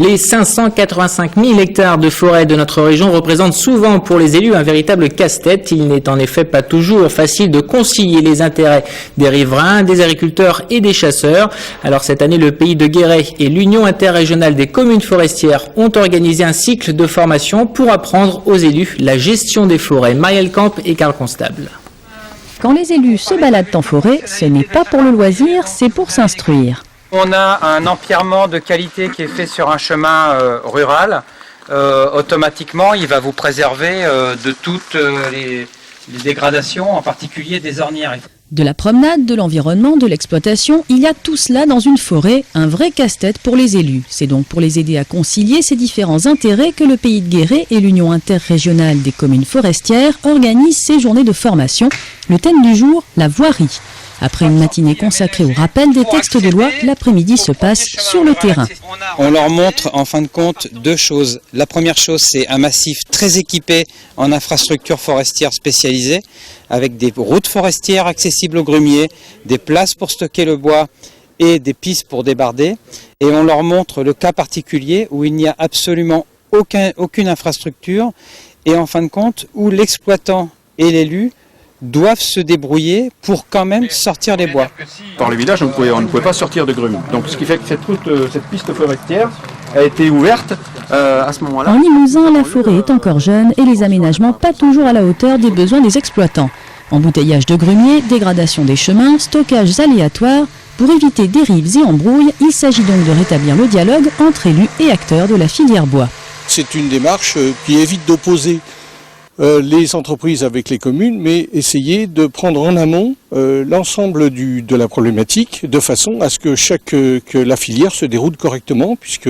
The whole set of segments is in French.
Les 585 000 hectares de forêt de notre région représentent souvent pour les élus un véritable casse-tête. Il n'est en effet pas toujours facile de concilier les intérêts des riverains, des agriculteurs et des chasseurs. Alors cette année, le Pays de Guéret et l'Union interrégionale des communes forestières ont organisé un cycle de formation pour apprendre aux élus la gestion des forêts. Marielle Camp et Karl Constable. Quand les élus se baladent en forêt, ce n'est pas pour le loisir, c'est pour s'instruire. On a un empierrement de qualité qui est fait sur un chemin rural. Automatiquement, il va vous préserver de toutes les dégradations, en particulier des ornières. De la promenade, de l'environnement, de l'exploitation, il y a tout cela dans une forêt, un vrai casse-tête pour les élus. C'est donc pour les aider à concilier ces différents intérêts que le Pays de Guéret et l'Union interrégionale des communes forestières organisent ces journées de formation. Le thème du jour, la voirie. Après une matinée consacrée au rappel des textes de loi, l'après-midi se passe sur le terrain. On leur montre en fin de compte deux choses. La première chose, c'est un massif très équipé en infrastructures forestières spécialisées, avec des routes forestières accessibles aux grumiers, des places pour stocker le bois et des pistes pour débarder. Et on leur montre le cas particulier où il n'y a absolument aucune infrastructure et en fin de compte où l'exploitant et l'élu doivent se débrouiller pour quand même sortir les bois. Par le village, on ne pouvait pas sortir de grumes. Donc ce qui fait que cette piste forestière a été ouverte à ce moment-là. En Limousin, la forêt est encore jeune et les aménagements pas toujours à la hauteur des besoins des exploitants. Embouteillage de grumiers, dégradation des chemins, stockages aléatoires. Pour éviter dérives et embrouilles, il s'agit donc de rétablir le dialogue entre élus et acteurs de la filière bois. C'est une démarche qui évite d'opposer les entreprises avec les communes, mais essayer de prendre en amont l'ensemble de la problématique de façon à ce que la filière se déroule correctement, puisque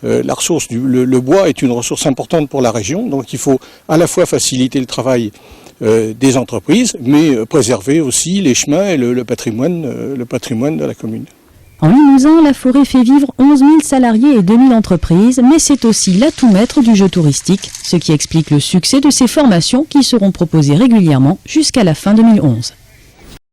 la ressource le bois est une ressource importante pour la région, donc il faut à la fois faciliter le travail des entreprises, mais préserver aussi les chemins et le patrimoine de la commune. En Limousin, la forêt fait vivre 11 000 salariés et 2 000 entreprises, mais c'est aussi l'atout maître du jeu touristique, ce qui explique le succès de ces formations qui seront proposées régulièrement jusqu'à la fin 2011.